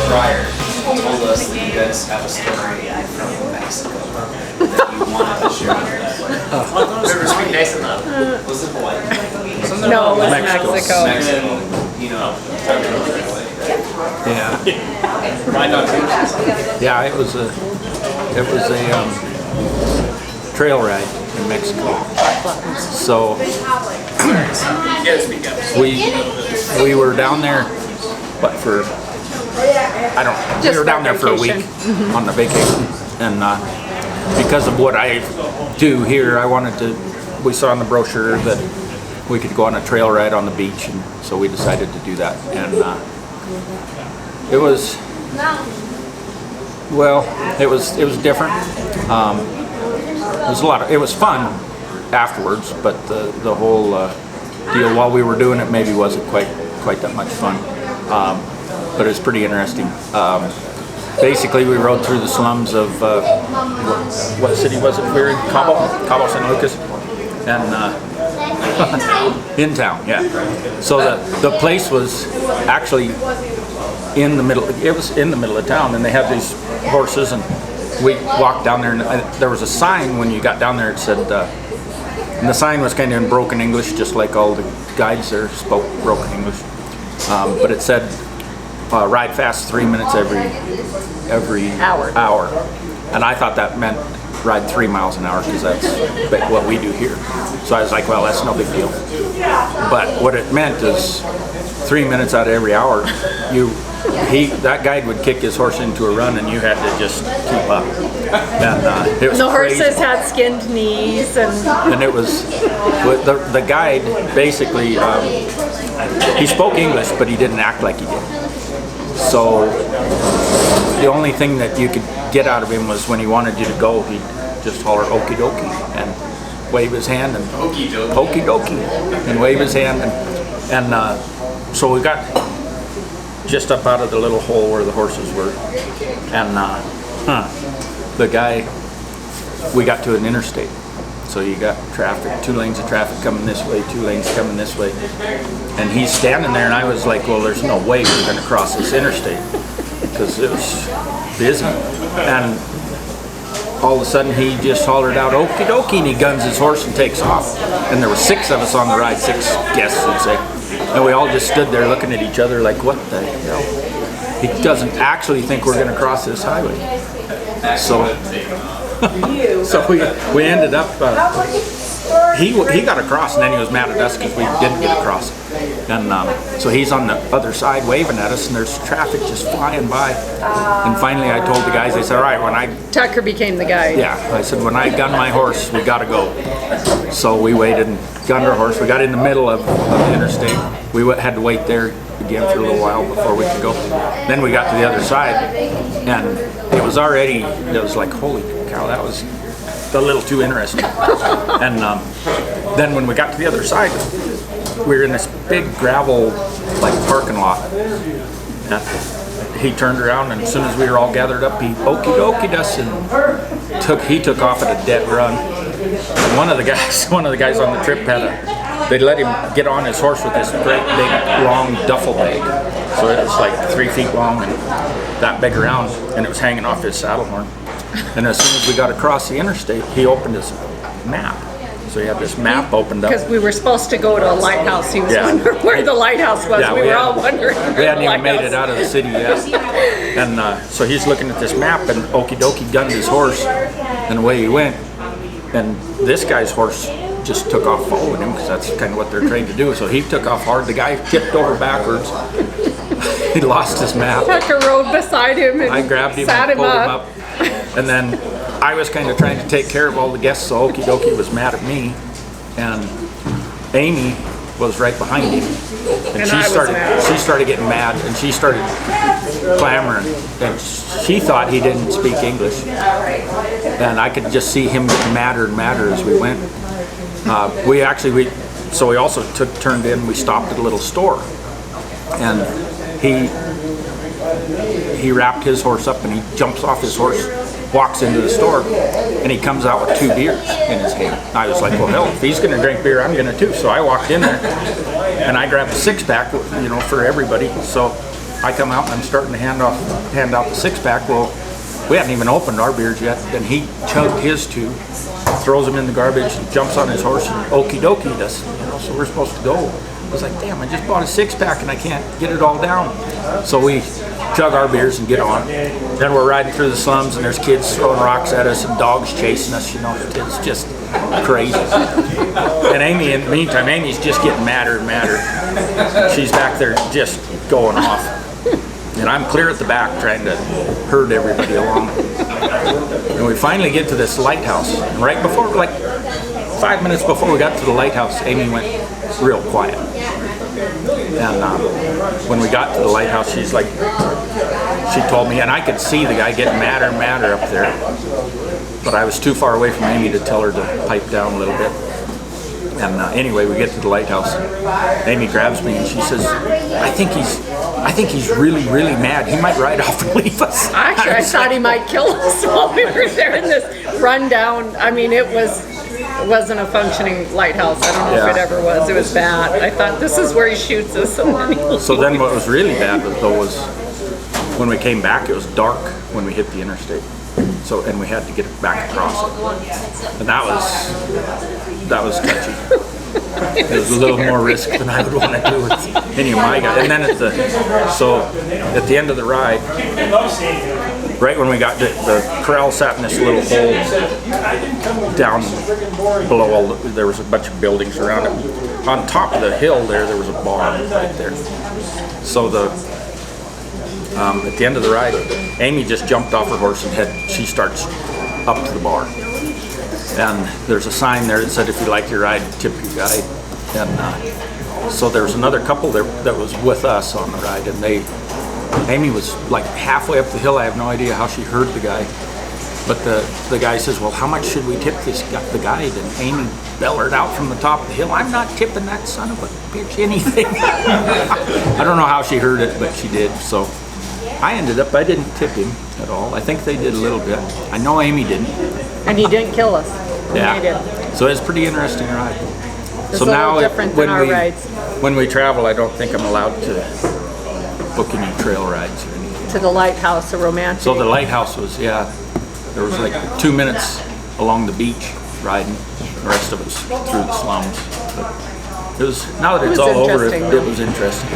Prior told us that you guys have a story from Mexico that you wanted to share with us. Speak nice enough. Was it Hawaii? No, it was Mexico. Mexico. You know, Yeah, Mine not too. yeah. It was a trail ride in Mexico. So You gotta speak up. we were down there, but for we were down there for a week on the vacation, and because of what I do here, we saw in the brochure that we could go on a trail ride on the beach, and so we decided to do that. And it was different. It was fun afterwards, but the whole deal while we were doing it maybe wasn't quite that much fun. But it was pretty interesting. Basically, we rode through the slums of what city was it? We were in Cabo, San Lucas, and in town. Yeah. So the place was actually in the middle. It was in the middle of town, and they had these horses, and we walked down there, and there was a sign when you got down there. It said, and the sign was kind of in broken English, just like all the guides there spoke broken English. But it said, ride fast 3 minutes every hour. And I thought that meant ride 3 miles an hour, because that's what we do here. So I was like, well, that's no big deal. But what it meant is 3 minutes out of every hour, that guide would kick his horse into a run, and you had to just keep up. And it was The crazy. horses had skinned knees, And it was the guide basically he spoke English, but he didn't act like he did. So the only thing that you could get out of him was when he wanted you to go, he'd just holler "Okie Dokie" and wave his hand, and Okie dokie. "Okie Dokie" and wave his hand, and so we got just up out of the little hole where the horses were, and the guy, we got to an interstate. So you got traffic, 2 lanes of traffic coming this way, 2 lanes coming this way. And he's standing there, and I was like, well, there's no way we're going to cross this interstate, because it was busy. And all of a sudden, he just hollered out, "Okie dokie," and he guns his horse and takes off. And there were 6 of us on the ride, 6 guests, I'd say. And we all just stood there looking at each other like, what the hell? He doesn't actually think we're going to cross this highway. So we ended up, he got across, and then he was mad at us because we didn't get across. And so he's on the other side waving at us, and there's traffic just flying by. And finally I told the guys, I said, all right, Tucker became the guide. I said, when I gun my horse, we got to go. So we waited and gunned our horse. We got in the middle of the interstate. We had to wait there again for a little while before we could go. Then we got to the other side, and it was like, holy cow, that was a little too interesting. And then when we got to the other side, we were in this big gravel parking lot. And he turned around, and as soon as we were all gathered up, he "Okie dokied us," and he took off at a dead run. And one of the guys on the trip they let him get on his horse with this great big long duffel bag. So it was like 3 feet long and that big around, and it was hanging off his saddle horn. And as soon as we got across the interstate, he opened his map. So he had this map opened up. Because we were supposed to go to a lighthouse. He was wondering where the lighthouse was. Yeah, we were all wondering where we hadn't the even made lighthouse it out of the city yet. And so he's looking at this map, and Okie dokie gunned his horse, and away he went. And this guy's horse just took off following him, because that's kind of what they're trained to do. So he took off hard. The guy tipped over backwards. He lost his map. Tucker rode beside him and I grabbed him sat and him pulled him up. up. And then I was kind of trying to take care of all the guests, so Okie dokie was mad at me. And Amy was right behind him. And I was mad. she started getting mad, and she started clamoring. And she thought he didn't speak English. And I could just see him get madder and madder as we went. We also turned in, we stopped at a little store. And he wrapped his horse up and he jumps off his horse, walks into the store, and he comes out with 2 beers in his hand. I was like, well, hell, if he's going to drink beer, I'm going to too. So I walked in there, and I grabbed a 6-pack, you know, for everybody. So I come out and I'm starting to hand out the 6-pack. Well, we hadn't even opened our beers yet, and he chugged his 2, throws them in the garbage, and jumps on his horse and Okie Dokie us, you know. So we're supposed to go. I was like, damn, I just bought a 6-pack and I can't get it all down. So we chug our beers and get on. Then we're riding through the slums and there's kids throwing rocks at us and dogs chasing us, you know. It's just crazy. And Amy, in the meantime, Amy's just getting madder and madder. She's back there just going off. And I'm clear at the back trying to herd everybody along. And we finally get to this lighthouse. And right before, like 5 minutes before we got to the lighthouse, Amy went real quiet. And when we got to the lighthouse, she's like, she told me, and I could see the guy getting madder and madder up there, but I was too far away from Amy to tell her to pipe down a little bit. And anyway, we get to the lighthouse. Amy grabs me and she says, I think he's really, really mad. He might ride off and leave us. Actually, I thought he might kill us while we were there in this rundown. I mean, it wasn't a functioning lighthouse. I don't know if it ever was. It was bad. I thought, this is where he shoots us. And then So then what was really bad was when we came back, it was dark when we hit the interstate. So, and we had to get it back across it. And that was touchy. It was a little more risk than I would want to do with any of my guys. And then at the end of the ride, right when we got the corral sat in this little hole down below, there was a bunch of buildings around it. On top of the hill there was a bar right there. So at the end of the ride, Amy just jumped off her horse and she starts up to the bar. And there's a sign there that said, if you like your ride, tip your guide. And so there was another couple that was with us on the ride, and Amy was like halfway up the hill. I have no idea how she heard the guy. But the guy says, well, how much should we tip the guide? And Amy bellered out from the top of the hill, I'm not tipping that son of a bitch anything. I don't know how she heard it, but she did. So I didn't tip him at all. I think they did a little bit. I know Amy didn't. And he didn't kill us. Yeah. He did. So it's a pretty interesting ride. It's a little different than our rides. When we travel, I don't think I'm allowed to book any trail rides or anything. To the lighthouse, a romantic. So the lighthouse was, there was like 2 minutes along the beach riding. The rest of us through the slums. But it was, now that it's all over, it was interesting.